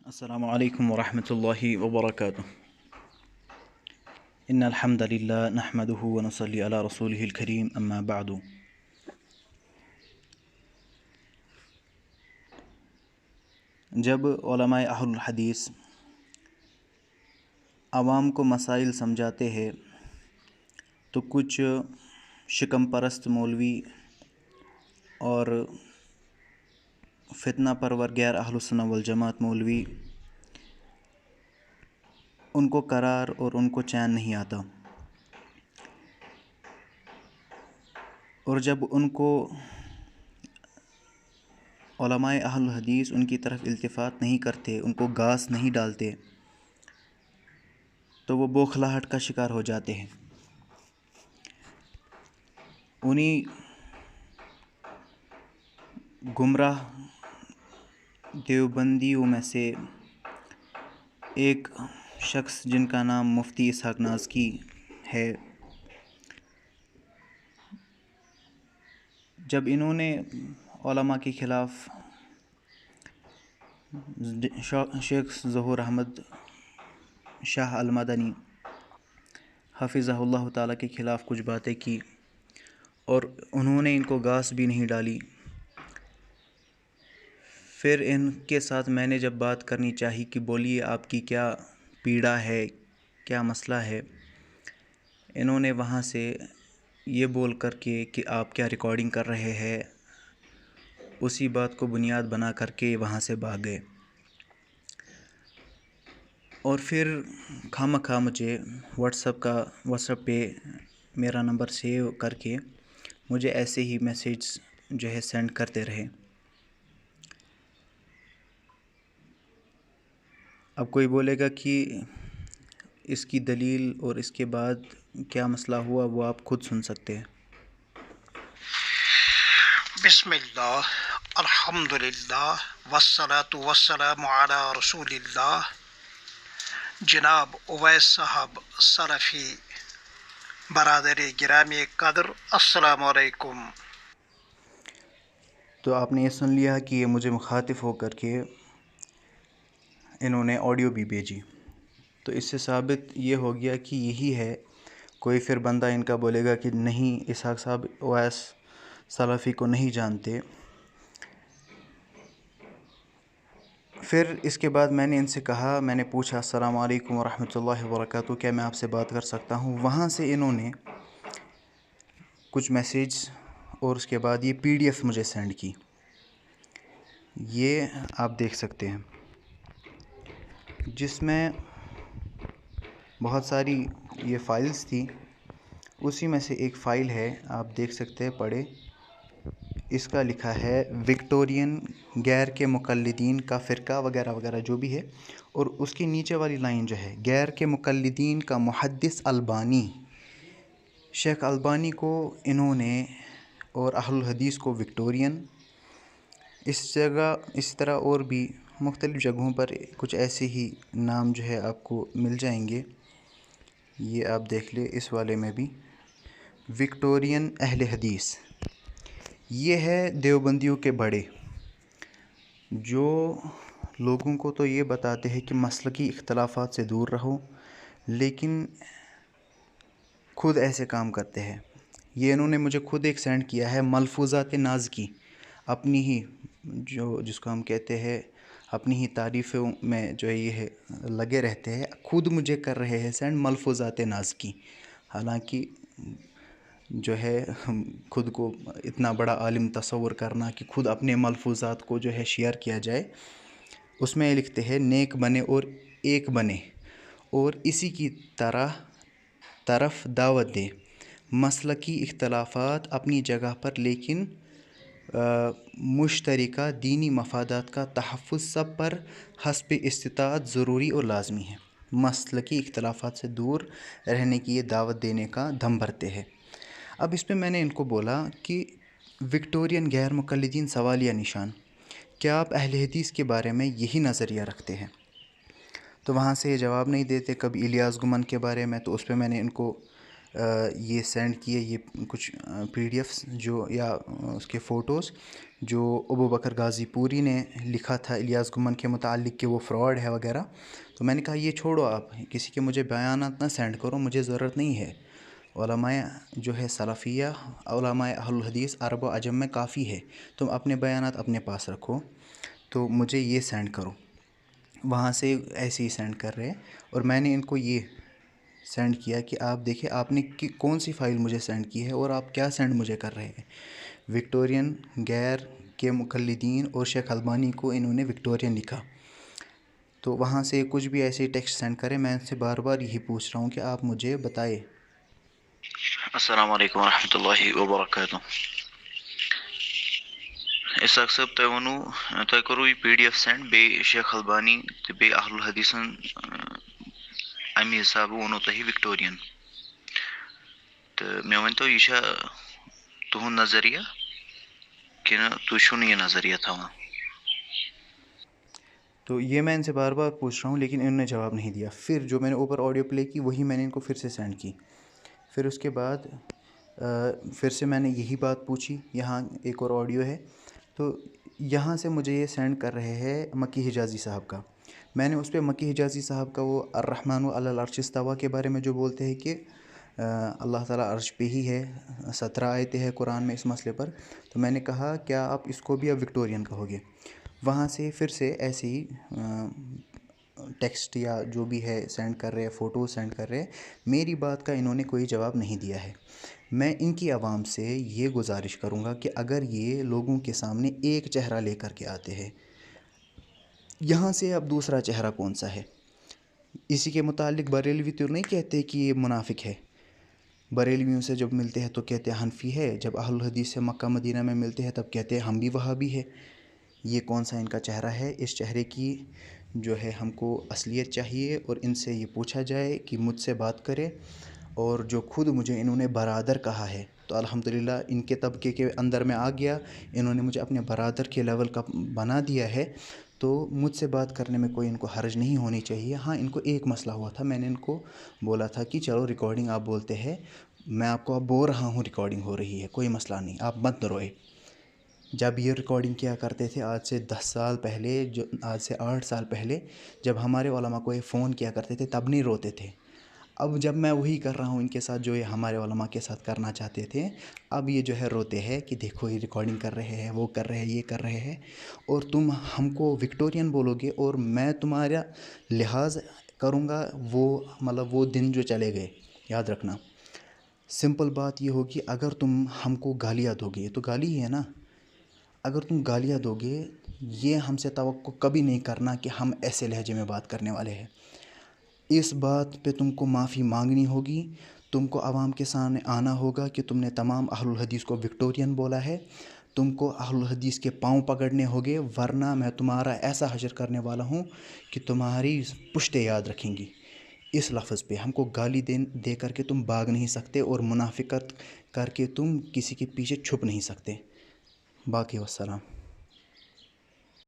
السلام علیکم ورحمۃ اللہ وبرکاتہ ان الحمد للہ نحمده ونصلی علی رسوله الکریم اما بعد۔ جب علماء اہل الحدیث عوام کو مسائل سمجھاتے ہیں تو کچھ شکم پرست مولوی اور فتنہ پرور غیر اہل السنہ والجماعت مولوی ان کو قرار اور ان کو چین نہیں آتا، اور جب ان کو علماء اہل الحدیث ان کی طرف التفات نہیں کرتے، ان کو گھاس نہیں ڈالتے، تو وہ بوکھلاہٹ کا شکار ہو جاتے ہیں۔ انہی گمراہ دیوبندیوں میں سے ایک شخص جن کا نام مفتی اسحاق نازکی ہے، جب انہوں نے علماء کے خلاف شیخ ظہور احمد شاہ المدنی حفظہ اللہ تعالیٰ کے خلاف کچھ باتیں کی اور انہوں نے ان کو گھاس بھی نہیں ڈالی، پھر ان کے ساتھ میں نے جب بات کرنی چاہی کہ بولیے آپ کی کیا پیڑا ہے، کیا مسئلہ ہے، انہوں نے وہاں سے یہ بول کر کے کہ آپ کیا ریکارڈنگ کر رہے ہیں، اسی بات کو بنیاد بنا کر کے وہاں سے بھاگ گئے، اور پھر خواہ مجھے واٹس ایپ پہ میرا نمبر سیو کر کے مجھے ایسے ہی میسیج جو ہے سینڈ کرتے رہے۔ اب کوئی بولے گا کہ اس کی دلیل اور اس کے بعد کیا مسئلہ ہوا وہ آپ خود سن سکتے ہیں۔ بسم اللہ، الحمدللہ، والصلاة والسلام علی رسول اللہ۔ جناب اویس صاحب سلفی برادر گرامی قدر، السلام علیکم۔ تو آپ نے یہ سن لیا کہ یہ مجھے مخاطب ہو کر کے انہوں نے آڈیو بھی بھیجی، تو اس سے ثابت یہ ہو گیا کہ یہی ہے۔ کوئی پھر بندہ ان کا بولے گا کہ نہیں اسحاق صاحب اویس سلفی کو نہیں جانتے۔ پھر اس کے بعد میں نے ان سے کہا، میں نے پوچھا السلام علیکم ورحمۃ اللہ وبرکاتہ، کیا میں آپ سے بات کر سکتا ہوں؟ وہاں سے انہوں نے کچھ میسیج اور اس کے بعد یہ PDF مجھے سینڈ کی، یہ آپ دیکھ سکتے ہیں، جس میں بہت ساری یہ فائلز تھی۔ اسی میں سے ایک فائل ہے، آپ دیکھ سکتے ہیں، پڑھے۔ اس کا لکھا ہے وکٹورین غیر کے مقلدین کا فرقہ وغیرہ وغیرہ جو بھی ہے، اور اس کی نیچے والی لائن جو ہے غیر کے مقلدین کا محدث البانی، شیخ البانی کو انہوں نے اور اہل الحدیث کو وکٹورین، اس طرح اور بھی مختلف جگہوں پر کچھ ایسے ہی نام جو ہے آپ کو مل جائیں گے۔ یہ آپ دیکھ لیں، اس والے میں بھی وکٹورین اہل حدیث، یہ ہے دیوبندیوں کے بڑے، جو لوگوں کو تو یہ بتاتے ہیں کہ مسلکی اختلافات سے دور رہو، لیکن خود ایسے کام کرتے ہیں۔ یہ انہوں نے مجھے خود ایک سینڈ کیا ہے، ملفوظات نازکی، اپنی ہی جس کو ہم کہتے ہیں اپنی ہی تعریفوں میں جو ہے یہ لگے رہتے ہیں، خود مجھے کر رہے ہیں سینڈ ملفوظات نازکی، حالانکہ جو ہے خود کو اتنا بڑا عالم تصور کرنا کہ خود اپنے ملفوظات کو جو ہے شیئر کیا جائے۔ اس میں لکھتے ہیں نیک بنے اور ایک بنے اور اسی کی طرف دعوت دے، مسلکی اختلافات اپنی جگہ پر، لیکن مشترکہ دینی مفادات کا تحفظ سب پر حسب استطاعت ضروری اور لازمی ہے۔ مسلکی اختلافات سے دور رہنے کی یہ دعوت دینے کا دم بھرتے ہیں۔ اب اس پہ میں نے ان کو بولا کہ وکٹورین غیر مقلدین سوالیہ نشان، کیا آپ اہل حدیث کے بارے میں یہی نظریہ رکھتے ہیں؟ تو وہاں سے یہ جواب نہیں دیتے۔ کبھی الیاس گمن کے بارے میں، تو اس پہ میں نے ان کو یہ سینڈ کیے، یہ کچھ PDFs جو یا اس کے فوٹوز جو ابو بکر غازی پوری نے لکھا تھا الیاس گمن کے متعلق کہ وہ فراڈ ہے وغیرہ، تو میں نے کہا یہ چھوڑو، آپ کسی کے مجھے بیانات نہ سینڈ کرو، مجھے ضرورت نہیں ہے۔ علماء جو ہے سلفیہ، علماء اہل الحدیث عرب و عجم میں کافی ہے، تم اپنے بیانات اپنے پاس رکھو، تو مجھے یہ سینڈ کرو۔ وہاں سے ایسے ہی سینڈ کر رہے، اور میں نے ان کو یہ سینڈ کیا کہ آپ دیکھیں آپ نے کون سی فائل مجھے سینڈ کی ہے اور آپ کیا سینڈ مجھے کر رہے ہیں۔ وکٹورین غیر کے مقلدین اور شیخ البانی کو انہوں نے وکٹورین لکھا، تو وہاں سے کچھ بھی ایسے ٹیکسٹ سینڈ کرے، میں ان سے بار بار یہی پوچھ رہا ہوں کہ آپ مجھے بتائے۔ السلام علیکم ورحمۃ اللہ وبرکاتہ۔ اسحاق صٲب تۄہہِ ووٚنوٕ تۄہہِ کوٚروٕ یہِ PDF سٮ۪نٛڈ بیٚیہِ شیخ البانی تہٕ بیٚیہِ اہل الحدیٖثن اَمہِ حسابہٕ ووٚنوٕ تۄہہِ وِکٹورین، تہٕ مےٚ ؤنۍتو یہِ چھا تُہُنٛد نظریہ کِنہٕ تُہۍ چھُو نہٕ یہِ نظریہ تھاوان؟ تو یہ میں ان سے بار بار پوچھ رہا ہوں لیکن انہوں نے جواب نہیں دیا۔ پھر جو میں نے اوپر آڈیو پلے کی وہی میں نے ان کو پھر سے سینڈ کی۔ پھر اس کے بعد پھر سے میں نے یہی بات پوچھی، یہاں ایک اور آڈیو ہے، تو یہاں سے مجھے یہ سینڈ کر رہے ہیں مکی حجازی صاحب کا۔ میں نے اس پہ مکی حجازی صاحب کا وہ الرحمن علی العرش استویٰ کے بارے میں جو بولتے ہیں کہ اللہ تعالیٰ عرش پہ ہی ہے، 17 آیتیں ہیں قرآن میں اس مسئلے پر، تو میں نے کہا کیا آپ اس کو بھی اب وکٹورین کہو گے؟ وہاں سے پھر سے ایسے ہی ٹیکسٹ یا جو بھی ہے سینڈ کر رہے، فوٹوز سینڈ کر رہے، میری بات کا انہوں نے کوئی جواب نہیں دیا ہے۔ میں ان کی عوام سے یہ گزارش کروں گا کہ اگر یہ لوگوں کے سامنے ایک چہرہ لے کر کے آتے ہیں، یہاں سے اب دوسرا چہرہ کون سا ہے؟ اسی کے متعلق بریلوی تو نہیں کہتے کہ یہ منافق ہے، بریلویوں سے جب ملتے ہیں تو کہتے ہیں حنفی ہے، جب اہل الحدیث سے مکہ مدینہ میں ملتے ہیں تب کہتے ہیں ہم بھی وہابی ہے۔ یہ کون سا ان کا چہرہ ہے؟ اس چہرے کی جو ہے ہم کو اصلیت چاہیے، اور ان سے یہ پوچھا جائے کہ مجھ سے بات کرے، اور جو خود مجھے انہوں نے برادر کہا ہے، تو الحمدللہ ان کے طبقے کے اندر میں آ گیا، انہوں نے مجھے اپنے برادر کے لیول کا بنا دیا ہے، تو مجھ سے بات کرنے میں کوئی ان کو حرج نہیں ہونی چاہیے۔ ہاں ان کو ایک مسئلہ ہوا تھا، میں نے ان کو بولا تھا کہ چلو ریکارڈنگ آپ بولتے ہیں، میں آپ کو اب بول رہا ہوں ریکارڈنگ ہو رہی ہے، کوئی مسئلہ نہیں، آپ مت روئے۔ جب یہ ریکارڈنگ کیا کرتے تھے آج سے 10 سال پہلے، جو آج سے 8 سال پہلے، جب ہمارے علماء کو یہ فون کیا کرتے تھے تب نہیں روتے تھے۔ اب جب میں وہی کر رہا ہوں ان کے ساتھ جو یہ ہمارے علماء کے ساتھ کرنا چاہتے تھے، اب یہ جو ہے روتے ہیں کہ دیکھو یہ ریکارڈنگ کر رہے ہیں، وہ کر رہے ہیں، یہ کر رہے ہیں، اور تم ہم کو وکٹورین بولو گے اور میں تمہارا لحاظ کروں گا، وہ مطلب وہ دن جو چلے گئے، یاد رکھنا۔ سمپل بات یہ ہوگی، اگر تم ہم کو گالیاں دو گے، یہ تو گالی ہی ہے نا، اگر تم گالیاں دو گے، یہ ہم سے توقع کبھی نہیں کرنا کہ ہم ایسے لہجے میں بات کرنے والے ہیں۔ اس بات پہ تم کو معافی مانگنی ہوگی، تم کو عوام کے سامنے آنا ہوگا کہ تم نے تمام اہل الحدیث کو وکٹورین بولا ہے، تم کو اہل الحدیث کے پاؤں پکڑنے ہوگے، ورنہ میں تمہارا ایسا حشر کرنے والا ہوں کہ تمہاری پشتیں یاد رکھیں گی۔ اس لفظ پہ ہم کو گالی دے کر کے تم بھاگ نہیں سکتے، اور منافقت کر کے تم کسی کے پیچھے چھپ نہیں سکتے۔ باقی والسلام۔